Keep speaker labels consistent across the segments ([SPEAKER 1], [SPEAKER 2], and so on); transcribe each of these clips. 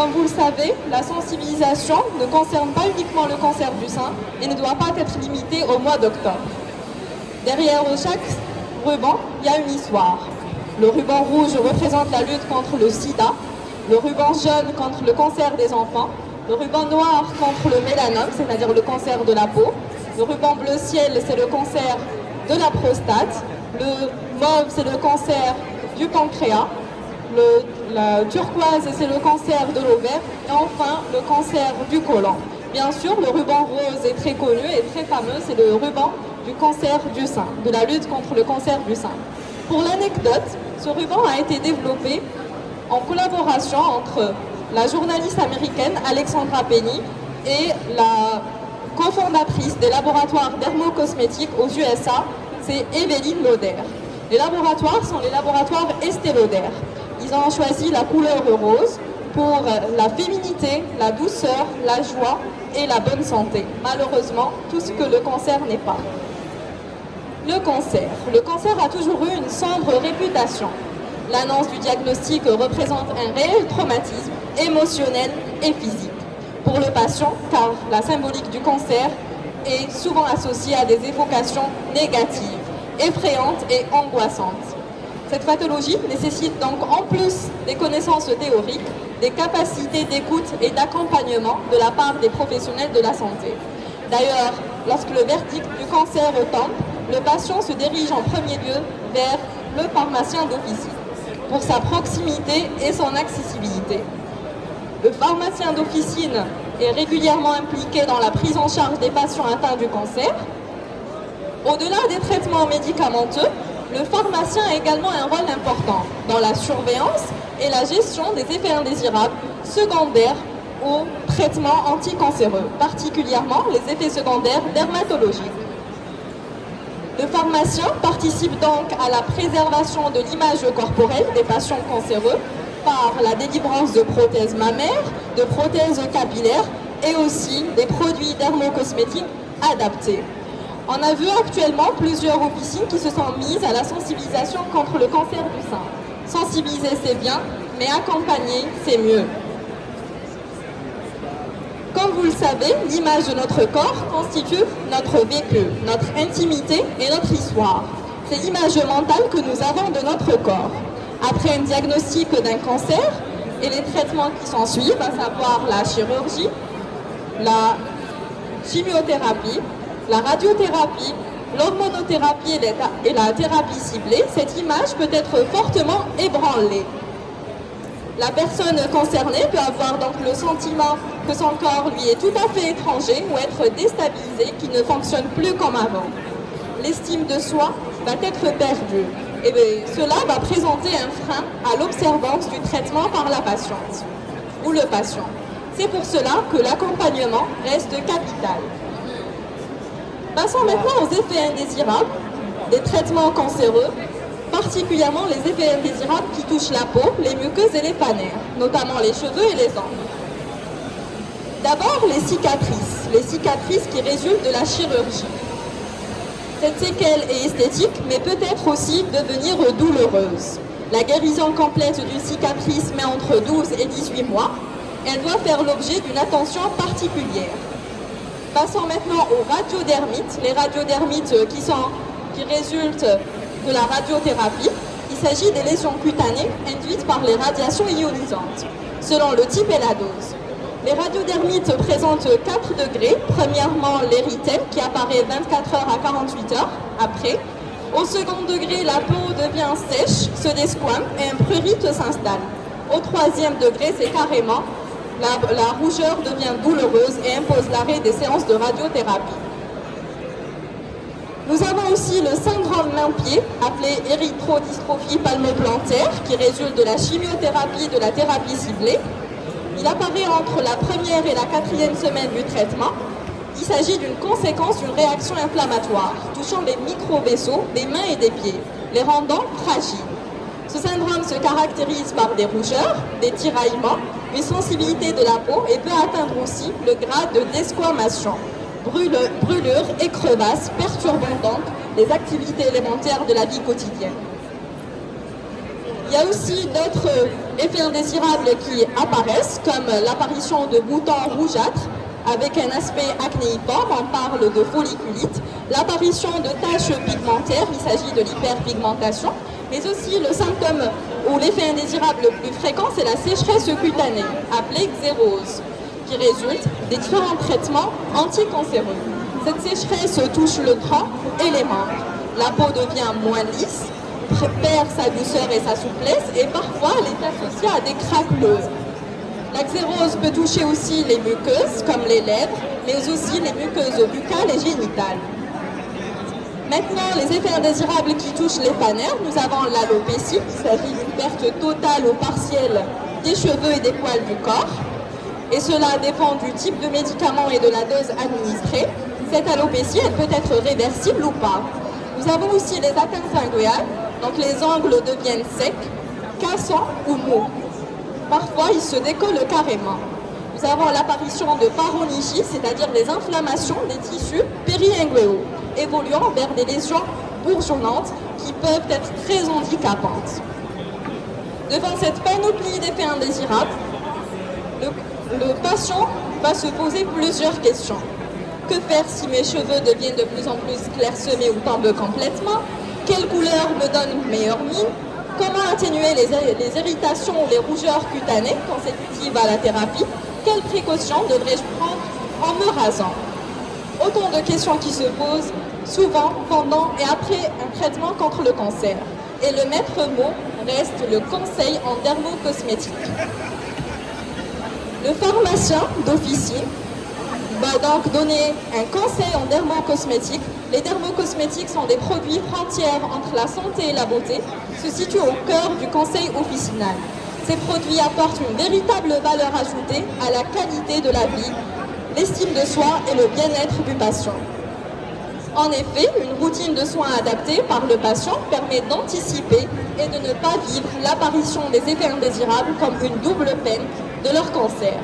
[SPEAKER 1] Comme vous le savez, la sensibilisation ne concerne pas uniquement le cancer du sein et ne doit pas être limitée au mois d'octobre. Derrière chaque ruban, il y a une histoire. Le ruban rouge représente la lutte contre le sida, le ruban jaune contre le cancer des enfants, le ruban noir contre le mélanome, c'est-à-dire le cancer de la peau, le ruban bleu ciel, c'est le cancer de la prostate, le mauve, c'est le cancer du pancréas, la turquoise, c'est le cancer de l'ovaire, et enfin le cancer du côlon. Bien sûr, le ruban rose est très connu et très fameux, c'est le ruban du cancer du sein, de la lutte contre le cancer du sein. Pour l'anecdote, ce ruban a été développé en collaboration entre la journaliste américaine Alexandra Penny et la cofondatrice des laboratoires dermocosmétiques aux USA, c'est Evelyne Lauder. Les laboratoires sont les laboratoires Estée Lauder. Ils ont choisi la couleur rose pour la féminité, la douceur, la joie et la bonne santé. Malheureusement, tout ce que le cancer n'est pas. Le cancer. Le cancer a toujours eu une sombre réputation. L'annonce du diagnostic représente un réel traumatisme émotionnel et physique pour le patient, car la symbolique du cancer est souvent associée à des évocations négatives, effrayantes et angoissantes. Cette pathologie nécessite donc, en plus des connaissances théoriques, des capacités d'écoute et d'accompagnement de la part des professionnels de la santé. D'ailleurs, lorsque le verdict du cancer tombe, le patient se dirige en premier lieu vers le pharmacien d'officine pour sa proximité et son accessibilité. Le pharmacien d'officine est régulièrement impliqué dans la prise en charge des patients atteints du cancer. Au-delà des traitements médicamenteux, le pharmacien a également un rôle important dans la surveillance et la gestion des effets indésirables secondaires aux traitements anticancéreux, particulièrement les effets secondaires dermatologiques. Le pharmacien participe donc à la préservation de l'image corporelle des patients cancéreux par la délivrance de prothèses mammaires, de prothèses capillaires et aussi des produits dermocosmétiques adaptés. On a vu actuellement plusieurs officines qui se sont mises à la sensibilisation contre le cancer du sein. Sensibiliser, c'est bien, mais accompagner, c'est mieux. Comme vous le savez, l'image de notre corps constitue notre vécu, notre intimité et notre histoire. C'est l'image mentale que nous avons de notre corps. Après un diagnostic d'un cancer et les traitements qui s'en suivent, à savoir la chirurgie, la chimiothérapie, la radiothérapie, l'hormonothérapie et la thérapie ciblée, cette image peut être fortement ébranlée. La personne concernée peut avoir donc le sentiment que son corps lui est tout à fait étranger ou être déstabilisé, qu'il ne fonctionne plus comme avant. L'estime de soi va être perdue et cela va présenter un frein à l'observance du traitement par la patiente ou le patient. C'est pour cela que l'accompagnement reste capital. Passons maintenant aux effets indésirables des traitements cancéreux, particulièrement les effets indésirables qui touchent la peau, les muqueuses et les panaires, notamment les cheveux et les ongles. D'abord, les cicatrices qui résultent de la chirurgie. Cette séquelle est esthétique, mais peut être aussi devenir douloureuse. La guérison complète d'une cicatrice met entre 12 et 18 mois. Elle doit faire l'objet d'une attention particulière. Passons maintenant aux radiodermites. Les radiodermites qui résultent de la radiothérapie. Il s'agit des lésions cutanées induites par les radiations ionisantes, selon le type et la dose. Les radiodermites présentent 4 degrés. Premièrement, l'érythème qui apparaît 24 heures à 48 heures après. Au second degré, la peau devient sèche, se desquame et un prurite s'installe. Au troisième degré, c'est carrément la rougeur devient douloureuse et impose l'arrêt des séances de radiothérapie. Nous avons aussi le syndrome main-pied, appelé érythrodystrophie palmoplantaire, qui résulte de la chimiothérapie et de la thérapie ciblée. Il apparaît entre la première et la 4e semaine du traitement. Il s'agit d'une conséquence d'une réaction inflammatoire touchant les micro-vaisseaux des mains et des pieds, les rendant fragiles. Ce syndrome se caractérise par des rougeurs, des tiraillements, une sensibilité de la peau et peut atteindre aussi le grade de desquamation, brûlure et crevasse, perturbant donc les activités élémentaires de la vie quotidienne. Il y a aussi d'autres Effets indésirables qui apparaissent, comme l'apparition de boutons rougeâtres avec un aspect acnéiforme, on parle de folliculite, l'apparition de taches pigmentaires, il s'agit de l'hyperpigmentation, mais aussi le symptôme ou l'effet indésirable le plus fréquent, c'est la sécheresse cutanée, appelée xérose, qui résulte des différents traitements anticancéreux. Cette sécheresse touche le tronc et les membres. La peau devient moins lisse, perd sa douceur et sa souplesse, et parfois elle est associée à des craquelures. La xérose peut toucher aussi les muqueuses, comme les lèvres, mais aussi les muqueuses buccales et génitales. Maintenant, les effets indésirables qui touchent les fanères, nous avons l'alopécie, il s'agit d'une perte totale ou partielle des cheveux et des poils du corps, et cela dépend du type de médicament et de la dose administrée. Cette alopécie, elle peut être réversible ou pas. Nous avons aussi les atteintes inguéales, donc les ongles deviennent secs, cassants ou mous. Parfois, ils se décollent carrément. Nous avons l'apparition de paronychies, c'est-à-dire des inflammations des tissus périinguéaux, évoluant vers des lésions bourgeonnantes qui peuvent être très handicapantes. Devant cette panoplie d'effets indésirables, le patient va se poser plusieurs questions. Que faire si mes cheveux deviennent de plus en plus clairsemés ou tombent complètement? Quelle couleur me donne une meilleure mine? Comment atténuer les irritations ou les rougeurs cutanées consécutives à la thérapie? Quelles précautions devrais-je prendre en me rasant? Autant de questions qui se posent souvent pendant et après un traitement contre le cancer. Et le maître mot reste le conseil en dermocosmétique. Le pharmacien d'officine va donc donner un conseil en dermocosmétique. Les dermocosmétiques sont des produits frontières entre la santé et la beauté, se situent au cœur du conseil officinal. Ces produits apportent une véritable valeur ajoutée à la qualité de la vie, l'estime de soi et le bien-être du patient. En effet, une routine de soins adaptée par le patient permet d'anticiper et de ne pas vivre l'apparition des effets indésirables comme une double peine de leur cancer.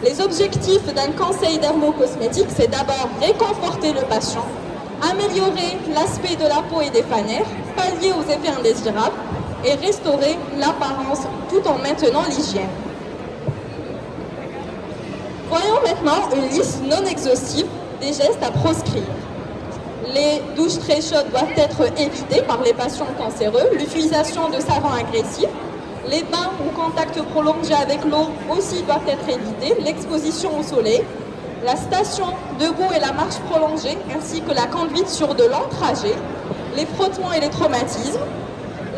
[SPEAKER 1] Les objectifs d'un conseil dermocosmétique, c'est d'abord réconforter le patient, améliorer l'aspect de la peau et des fanères, pallier aux effets indésirables et restaurer l'apparence tout en maintenant l'hygiène. Voyons maintenant une liste non exhaustive des gestes à proscrire. Les douches très chaudes doivent être évitées par les patients cancéreux, l'utilisation de savons agressifs, les bains ou contacts prolongés avec l'eau aussi doivent être évités, l'exposition au soleil, la station debout et la marche prolongée, ainsi que la conduite sur de longs trajets, les frottements et les traumatismes,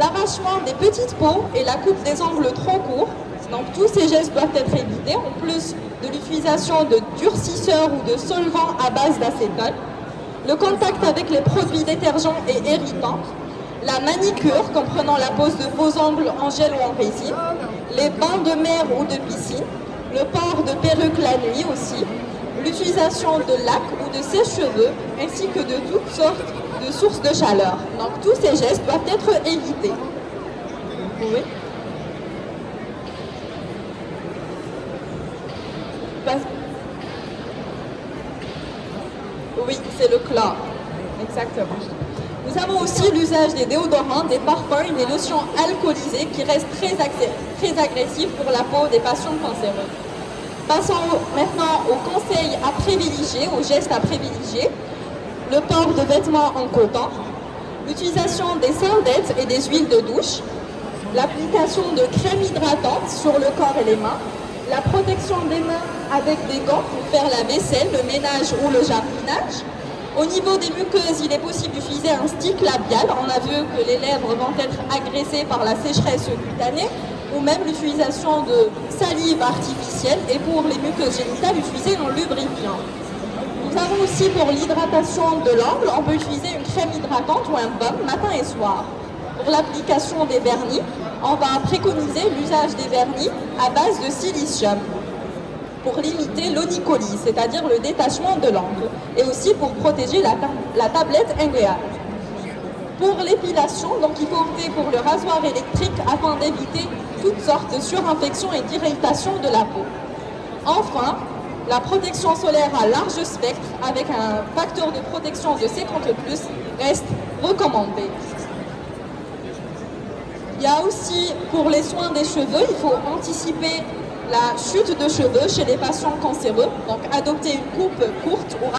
[SPEAKER 1] l'arrachement des petites peaux et la coupe des ongles trop courts. Donc tous ces gestes doivent être évités, en plus de l'utilisation de durcisseurs ou de solvants à base d'acétone, le contact avec les produits détergents et irritants, la manicure comprenant la pose de faux ongles en gel ou en résine, les bains de mer ou de piscine, le port de perruque la nuit aussi, l'utilisation de lac ou de sèche-cheveux, ainsi que de toutes sortes de sources de chaleur. Donc tous ces gestes doivent être évités. Oui. Oui, c'est le chlore. Exactement. Nous avons aussi l'usage des déodorants, des parfums et des lotions alcoolisées qui restent très agressifs pour la peau des patients cancéreux. Passons maintenant aux conseils à privilégier, aux gestes à privilégier. Le port de vêtements en coton, l'utilisation des sandalettes et des huiles de douche, l'application de crèmes hydratantes sur le corps et les mains, la protection des mains avec des gants pour faire la vaisselle, le ménage ou le jardinage. Au niveau des muqueuses, il est possible d'utiliser un stick labial. On a vu que les lèvres vont être agressées par la sécheresse cutanée, ou même l'utilisation de salive artificielle, et pour les muqueuses génitales, utiliser un lubrifiant. Nous avons aussi pour l'hydratation de l'ongle, on peut utiliser une crème hydratante ou un baume matin et soir. Pour l'application des vernis, on va préconiser l'usage des vernis à base de silicium pour limiter l'onycholie, c'est-à-dire le détachement de l'ongle, et aussi pour protéger la tablette inguéale. Pour l'épilation, donc il faut opter pour le rasoir électrique afin d'éviter toutes sortes de surinfections et d'irritations de la peau. Enfin, la protection solaire à large spectre avec un facteur de protection de 50+, reste recommandée. Il y a aussi, pour les soins des cheveux, il faut anticiper la chute de cheveux chez les patients cancéreux. Donc, adopter une coupe courte ou